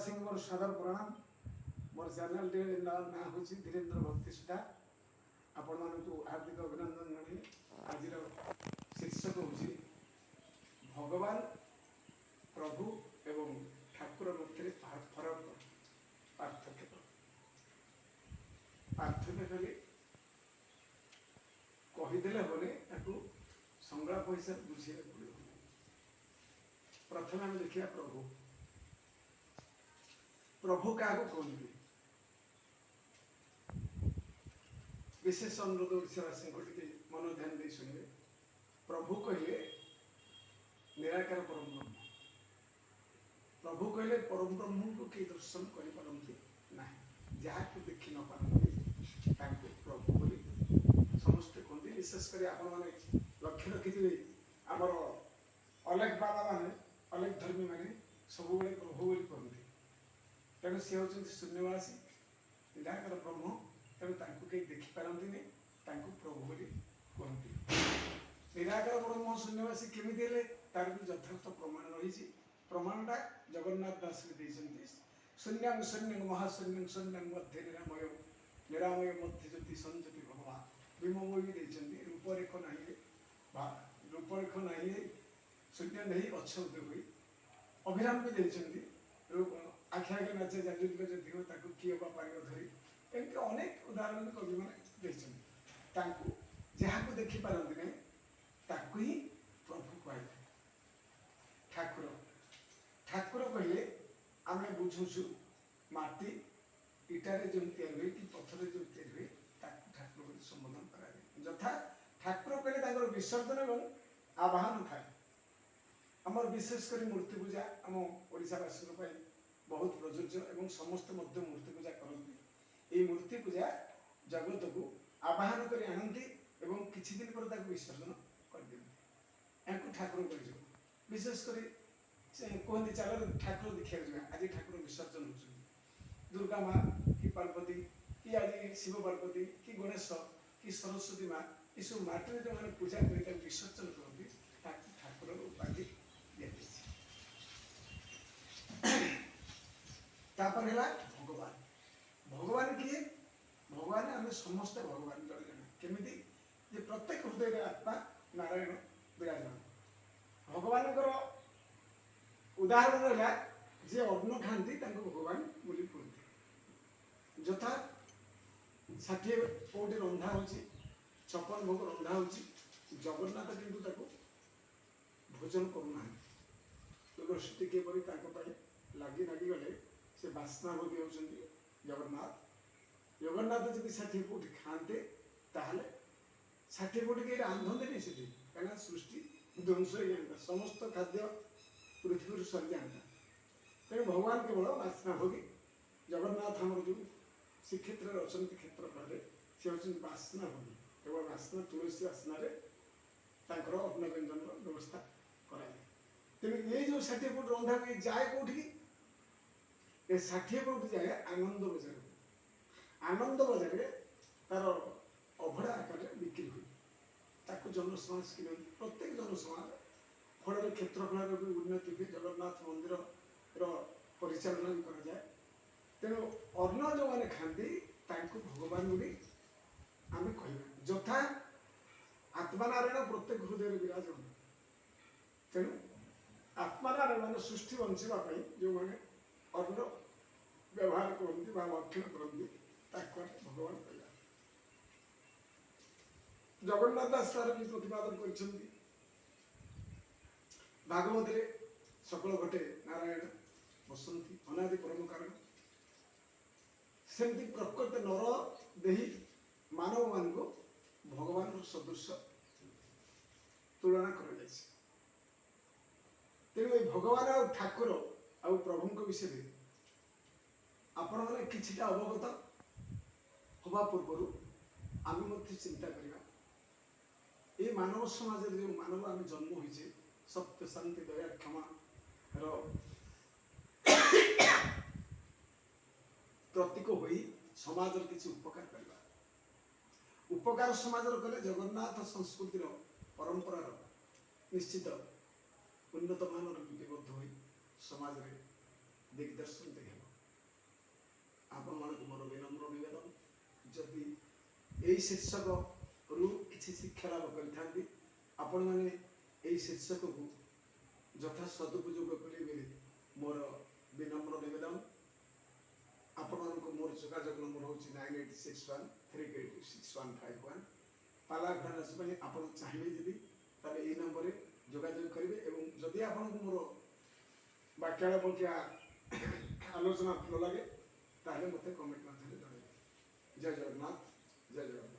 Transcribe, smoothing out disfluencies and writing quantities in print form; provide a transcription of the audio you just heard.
ओडिशावासी मोर सादर प्रणाम। मोर चैनल ना हूँ धीरेन्द्र भक्ति सुधा। आपण मानू हार्दिक अभिनंदन जन। आज शीर्षक हूँ भगवान प्रभु एवं ठाकुर मध्य फरक पार्थक्य खाली कहीदेले होने संलाप हिसाब से बुझे पड़े। प्रथम आम देखा प्रभु प्रभु क्या कहते विशेष अनुरोध ओडिशावासी मन ध्यान दे शुणे। प्रभु कहले निराकार परम ब्रह्म। प्रभु कहले परम ब्रह्म को किए दर्शन करते ना जहाँ को देखी न पारती प्रभु बोली समस्ते कहते। विशेषकर आपण मैंने लक्ष्य रखिथे आमर अलेख बाबा मैंने अलेख धर्मी मैंने सब प्रभु बोली कहते। तेणु सी हूँ शून्यवासी निराकार ब्रह्म। तेणु कहीं देखिपारती प्रभु बोली कहते। निराकार ब्रह्म शून्यवासी केमी तार भी यथार्थ प्रमाण रही। प्रमाणटा जगन्नाथ दास शून्यं शून्यं महाशून्यं शून्यं मध्य निरामय निरामय मध्य ज्योति संज्योति भगवान विमोह भी देते। रूपरेख ना रूपरेख ना शून्य नहीं अच्छे हुई अभिराम भी देते। आखि आगे नाचे जाजुल जो किए पार धरी एमती अनेक उदाहरण कवि मैंने जहाँ को देखिपारती नहीं ही प्रभु कह। ठाकुर ठाकुर कहले आम बुझुचु माटी इटारे जो तैयारी कि पथर जो तैयारी ठाकुर संबोधन कराए। यथा ठाकुर कहले विसर्जन और आवाहन थाए। आमर विशेषकर मूर्ति पूजा आम ओडिशावासी बहुत प्रযোज्य और समस्त मूर्ति पूजा करती। ये मूर्ति पूजा जगत को आवाहन कर आनती और किसी दिन पर विसर्जन कर दिखती। या ठाकुर कह विशेषकर कहते चल ठाकुर देखा जाए। आज ठाकुर विसर्जन हो दुर्गा माँ कि पार्वती कि आज शिव पार्वती कि गणेश कि सरस्वती माँ ये सब माटी जो मैंने पूजा कर विसर्जन करती ठाकुर उपाधि दिया। तापर है भगवान। भगवान किए भगवान आम समस्त भगवान जड़े जड़े केमी प्रत्येक हृदय आत्मा नारायण विराजमान। भगवान उदाहरण रहा जे अन्न खाती भगवान बोली कहते। यथा 60 कौटी रंधा हो 56 भोग रंधा हो जगन्नाथ किंतु भोजन करना दुर्गति किपरि लगी गले से बास्ना भोगी होती जगन्नाथ। जगन्नाथ जब 60 कौटी खाते 60 कौटी कहीं रांधते नहीं से कहीं सृष्टि ध्वंस हो जाता समस्त खाद्य पृथ्वी सरी जाता। तेणु भगवान केवल बास्ना भोगी। जगन्नाथ आमर जो श्रीक्षेत्र अच्छा क्षेत्र फल सी हूँ बास्ना भोगी। केवल बास्ना तुलसी बास्ना अन्न व्यंजन व्यवस्था कराए। तेणु ये जो 60 कौटी रंधा हुए जाए कौटी ये 60 कौटी जाए आनंद बजार। आनंद बजार तार अभड़ा आकार बिक्री हुए जनसमाज कि प्रत्येक जनसमाज फल क्षेत्रफल भी उन्नति हुए। जगन्नाथ मंदिर परिचालना भी करा जाए। तेणु अन्न जो मैंने खाती भगवान बोली आम कह। यथा आत्मानारायण प्रत्येक हृदय विराजमान। तेणु आत्मानारायण मान सृष्टि बचाई जो मैंने अन्न व्यवहार करती भक्षण करती भगवान कह। जगन्नाथ दास तार भी प्रतिपादन कर भागवत सकल घटे नारायण बसंती अनादि परम कारण। सेमती प्रकृति नर देही मानव मान को भगवान सदृश तुलना कर। तेणु ये भगवान आ ठाकुर आ प्रभु विषय आपण मैंने कि अवगत हवा पूर्व आम चिंता करवा। ये मानव समाज जो मानव आम जन्म होइछे सत्य शांति दया क्षमा प्रतीक हो समाज किसी उपकार करवा। उपकार समाज कले जगन्नाथ संस्कृतिर परंपरार निश्चित उन्नत मान लिपिबद्ध हो समाज में दिग्दर्शन देखेगा। ଏହି ଶୀର୍ଷକରୁ କିଛି ଶିକ୍ଷା ଲାଭ କରିଥାନ୍ତି। ଆପଣମାନେ ଏହି ଶୀର୍ଷକକୁ ଯଥା ସଦୁପଯୋଗ କରିବେ ବୋଲି ମୋର ବିନମ୍ର ନିବେଦନ। ଆପଣମାନଙ୍କୁ ମୋର ଯୋଗାଯୋଗ ନମ୍ବର ହେଉଛି 9861386151। ପାଲା ଅଭ୍ୟାସ ପାଇଁ ଆପଣ ଚାହିଁବେ ଯଦି ତାହେଲେ ଏହି ନମ୍ବରରେ ଯୋଗାଯୋଗ କରିବେ ଏବଂ ଯଦି ଆପଣଙ୍କୁ ମୋର ବାକ୍ୟାଳୟ ପରୀକ୍ଷା ଆଲୋଚନା ଭଲ ଲାଗେ ତାହେଲେ ମୋତେ କମେଣ୍ଟ ମାଧ୍ୟମରେ ଜଣାଇବେ। ଜୟ ଜଗନ୍ନାଥ, ଜୟ ଜଗନ୍ନାଥ।